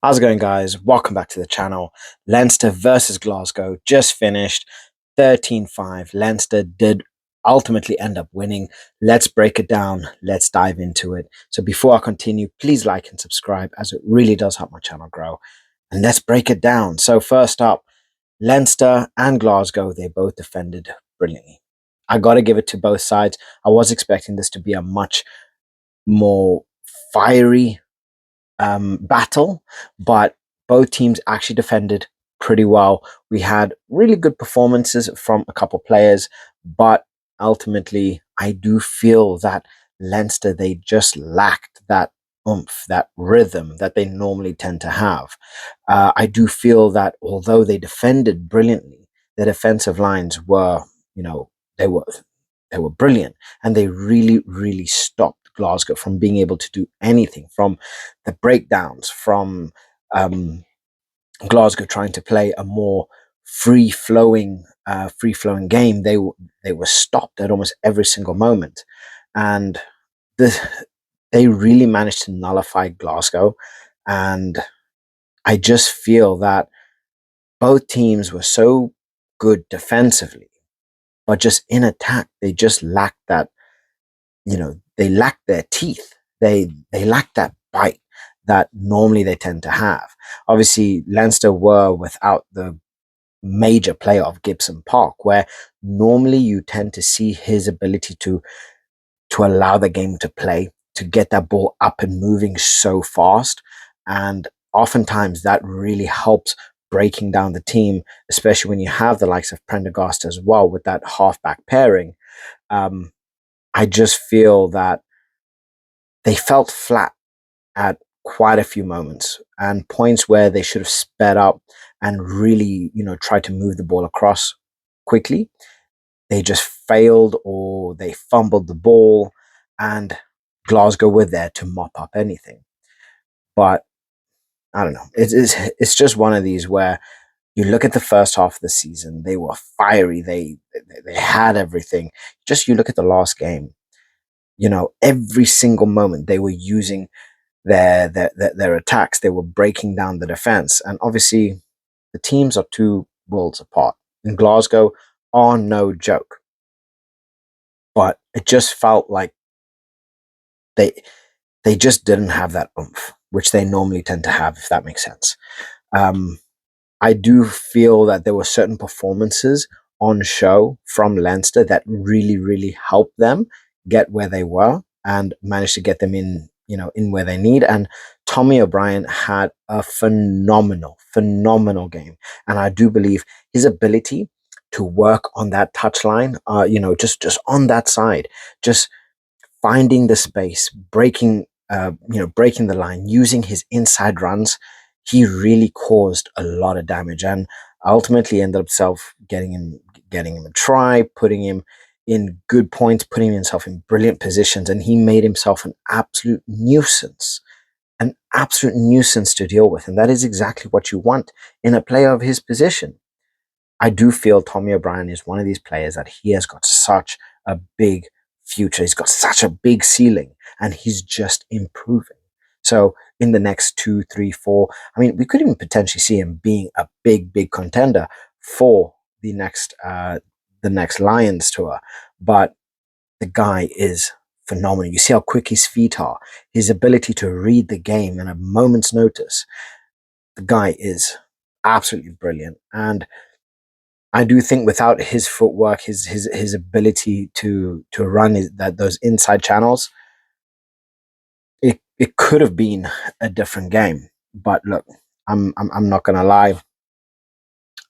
How's it going, guys? Welcome back to the channel. Leinster versus Glasgow just finished 13-5. Leinster did ultimately end up winning. Let's break it down. Let's dive into it. So before I continue, please like and subscribe as it really does help my channel grow. And let's break it down. So first up, Leinster and Glasgow, they both defended brilliantly. I got to give it to both sides. I was expecting this to be a much more fiery battle, but both teams actually defended pretty well. We had really good performances from a couple players, but ultimately, I do feel that Leinster, they just lacked that oomph, that rhythm that they normally tend to have. I do feel that although they defended brilliantly, the defensive lines were, you know, they were they were brilliant, and they really stopped Glasgow from being able to do anything, from the breakdowns, from um, Glasgow trying to play a more free flowing game. They were stopped at almost every single moment, and the, they really managed to nullify Glasgow. And I just feel that both teams were so good defensively, but just in attack, they just lacked that. They lack their teeth. They lack that bite that normally they tend to have. Obviously, Leinster were without the major player of Gibson Park, where normally you tend to see his ability to allow the game to play, to get that ball up and moving so fast. And oftentimes that really helps breaking down the team, especially when you have the likes of Prendergast as well with that halfback pairing. Um, I just feel that they felt flat at quite a few moments, and points where they should have sped up and really, tried to move the ball across quickly. They just failed, or they fumbled the ball, and Glasgow were there to mop up anything. But I don't know. It's just one of these where you look at the first half of the season, they were fiery. They had everything. Just you look at the last game, every single moment they were using their attacks. They were breaking down the defense, and obviously the teams are two worlds apart. In Glasgow are no joke, but it just felt like they they just didn't have that oomph, which they normally tend to have, if that makes sense. Um, I do feel that there were certain performances on show from Leinster that really helped them get where they were and managed to get them in where they need. And Tommy O'Brien had a phenomenal game. And I do believe his ability to work on that touchline, just on that side, just finding the space, breaking the line, using his inside runs, he really caused a lot of damage, and ultimately ended up getting him a try, putting him in good points, putting himself in brilliant positions, and he made himself an absolute nuisance to deal with, and that is exactly what you want in a player of his position. I do feel Tommy O'Brien is one of these players that he has got such a big future. He's got such a big ceiling, and he's just improving. So in the next 2, 3, 4, I mean, we could even potentially see him being a big contender for the next Lions tour. But the guy is phenomenal. You see how quick his feet are, his ability to read the game in a moment's notice. The guy is absolutely brilliant, and I do think without his footwork, his ability to run those inside channels, it could have been a different game. But look, I'm not gonna lie.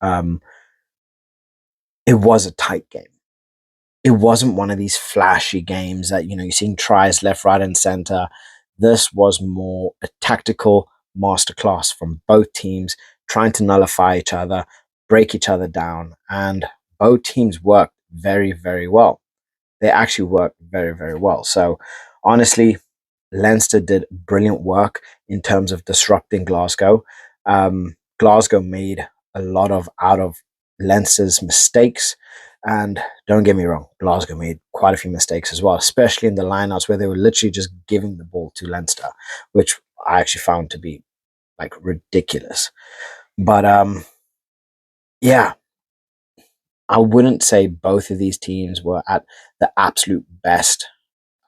Um, it was a tight game. It wasn't one of these flashy games that you're seeing tries left, right, and center. This was more a tactical masterclass from both teams, trying to nullify each other, break each other down, and both teams worked very well. They actually worked very well. So honestly, Leinster did brilliant work in terms of disrupting Glasgow. Glasgow made a lot of out of Leinster's mistakes. And don't get me wrong, Glasgow made quite a few mistakes as well, especially in the lineouts where they were literally just giving the ball to Leinster, which I actually found to be like ridiculous. But yeah, I wouldn't say both of these teams were at the absolute best.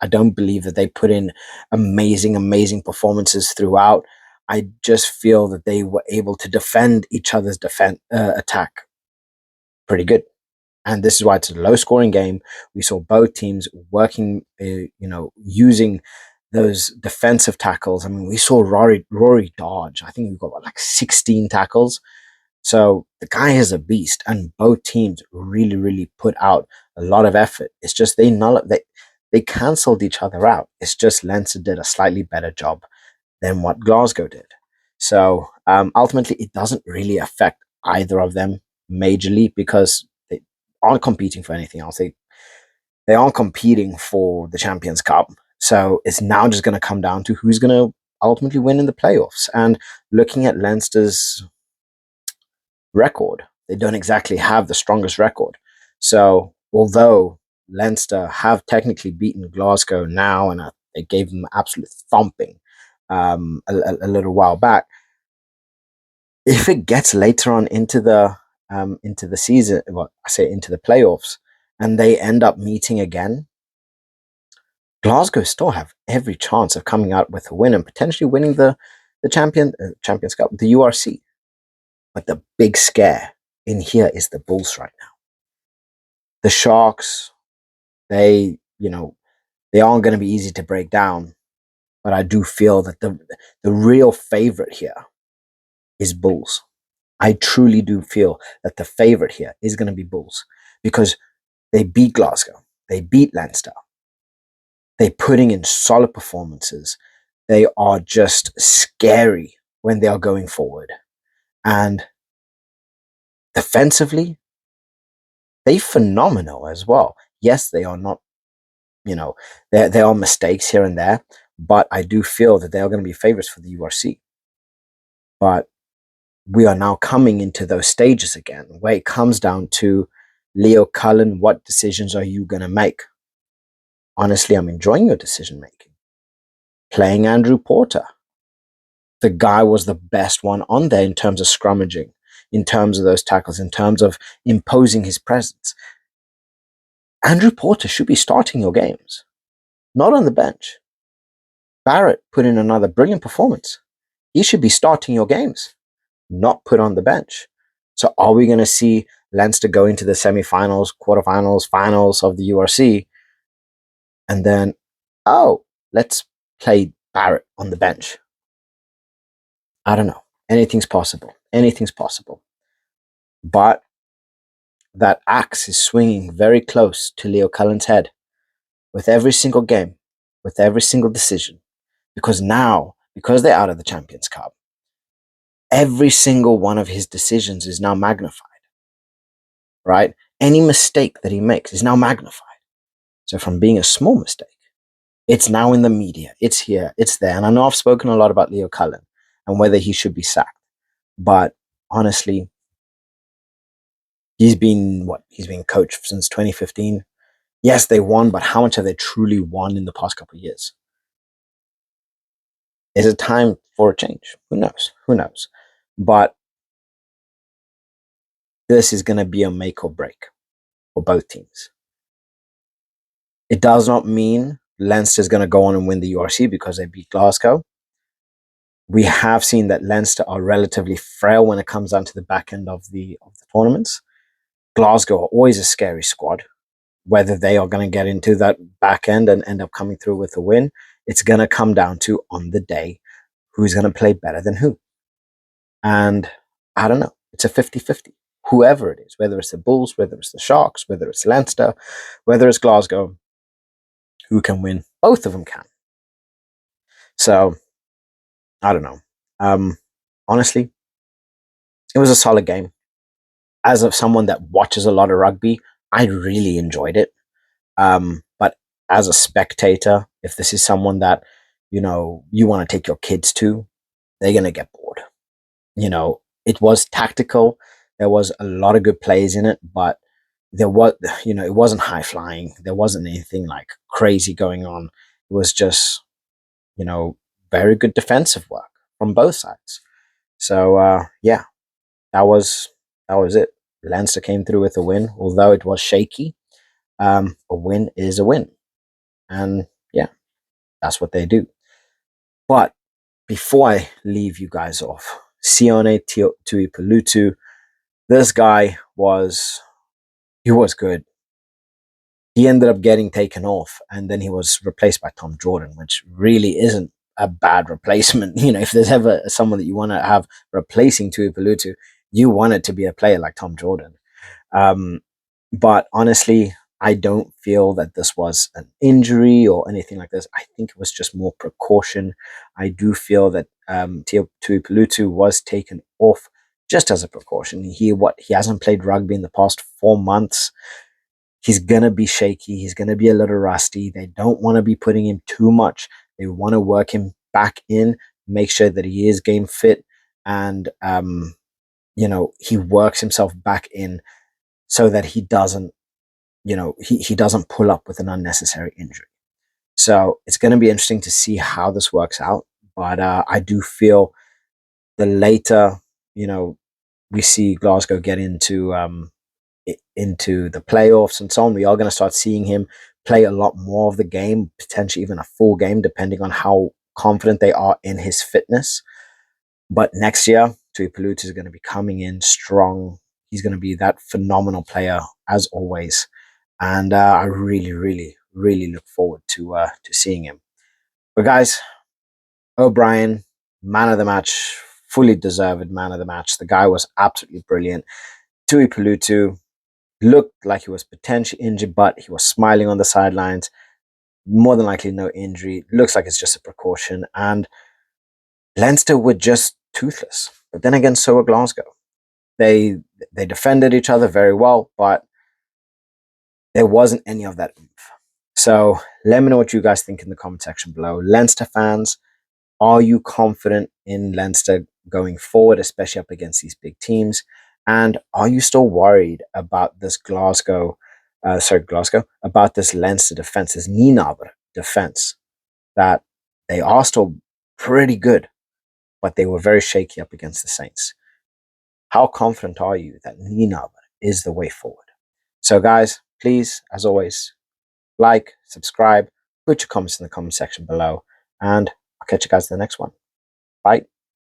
I don't believe that they put in amazing performances throughout. I just feel that they were able to defend each other's attack pretty good. And this is why it's a low scoring game. We saw both teams working, using those defensive tackles. I mean, we saw Rory dodge. I think we got like 16 tackles. So the guy is a beast, and both teams really put out a lot of effort. It's just they cancelled each other out. It's just Leinster did a slightly better job than what Glasgow did. So ultimately, it doesn't really affect either of them majorly because they aren't competing for anything else. They aren't competing for the Champions Cup. So it's now just going to come down to who's going to ultimately win in the playoffs. And looking at Leinster's record, they don't exactly have the strongest record. So although Leinster have technically beaten Glasgow now, and they gave them an absolute thumping a little while back, if it gets later on into the season, well, I say into the playoffs, and they end up meeting again, Glasgow still have every chance of coming out with a win and potentially winning the Champions Cup, the URC. But the big scare in here is the Bulls right now. The Sharks, they aren't going to be easy to break down, but I do feel that the real favorite here is Bulls. I truly do feel that the favorite here is going to be Bulls because they beat Glasgow, they beat Leinster, they're putting in solid performances. They are just scary when they are going forward. And defensively, they're phenomenal as well. Yes, they are not, there are mistakes here and there, but I do feel that they are going to be favorites for the URC. But we are now coming into those stages again where it comes down to Leo Cullen, what decisions are you going to make? Honestly, I'm enjoying your decision making. Playing Andrew Porter. The guy was the best one on there in terms of scrummaging, in terms of those tackles, in terms of imposing his presence. Andrew Porter should be starting your games, not on the bench. Barrett put in another brilliant performance. He should be starting your games, not put on the bench. So are we going to see Leinster go into the semi-finals, quarterfinals, finals of the URC, and then, let's play Barrett on the bench? I don't know. Anything's possible. Anything's possible. But that axe is swinging very close to Leo Cullen's head with every single game, with every single decision. Because now, because they're out of the Champions Cup, every single one of his decisions is now magnified, right? Any mistake that he makes is now magnified. So from being a small mistake, it's now in the media. It's here, it's there. And I know I've spoken a lot about Leo Cullen and whether he should be sacked. But honestly, he's been coached since 2015. Yes, they won, but how much have they truly won in the past couple of years? Is it time for a change? Who knows? Who knows? But this is going to be a make or break for both teams. It does not mean Leinster is going to go on and win the URC because they beat Glasgow. We have seen that Leinster are relatively frail when it comes down to the back end of the tournaments. Glasgow are always a scary squad. Whether they are going to get into that back end and end up coming through with a win, it's going to come down to, on the day, who's going to play better than who. And I don't know. It's a 50-50. Whoever it is, whether it's the Bulls, whether it's the Sharks, whether it's Leinster, whether it's Glasgow, who can win? Both of them can. So, I don't know. Honestly, it was a solid game. As of someone that watches a lot of rugby, I really enjoyed it. But as a spectator, if this is someone that, you want to take your kids to, they're going to get bored. It was tactical. There was a lot of good plays in it, but it wasn't high flying. There wasn't anything like crazy going on. It was just, very good defensive work from both sides. So yeah, that was it. Leinster came through with a win, although it was shaky. A win is a win, and yeah, that's what they do. But before I leave you guys off, Sione Tuipulotu, this guy was good. He ended up getting taken off, and then he was replaced by Tom Jordan, which really isn't a bad replacement. If there's ever someone that you want to have replacing Tuipulotu, you want it to be a player like Tom Jordan. Um, but honestly, I don't feel that this was an injury or anything like this. I think it was just more precaution. I do feel that Tuipulotu was taken off just as a precaution. He hasn't played rugby in the past 4 months. He's gonna be shaky. He's gonna be a little rusty. They don't want to be putting him too much. They want to work him back in, make sure that he is game fit, and he works himself back in so that he doesn't, he doesn't pull up with an unnecessary injury. So it's going to be interesting to see how this works out. But I do feel the later, you know, we see Glasgow get into the playoffs and so on, we are going to start seeing him play a lot more of the game, potentially even a full game, depending on how confident they are in his fitness. But next year, Tuipulotu is going to be coming in strong. He's going to be that phenomenal player as always, and I really, really, really look forward to seeing him. But guys, O'Brien, man of the match, fully deserved man of the match. The guy was absolutely brilliant. Tuipulotu looked like he was potentially injured, but he was smiling on the sidelines. More than likely, no injury. Looks like it's just a precaution. And Leinster were just toothless. But then again, so were Glasgow. They they defended each other very well, but there wasn't any of that oomph. So let me know what you guys think in the comment section below. Leinster fans, are you confident in Leinster going forward, especially up against these big teams? And are you still worried about this Glasgow, about this Leinster defense, this Nienaber defense, that they are still pretty good, but they were very shaky up against the Saints? How confident are you that Nienaber is the way forward? So, guys, please, as always, like, subscribe, put your comments in the comment section below, and I'll catch you guys in the next one. Bye.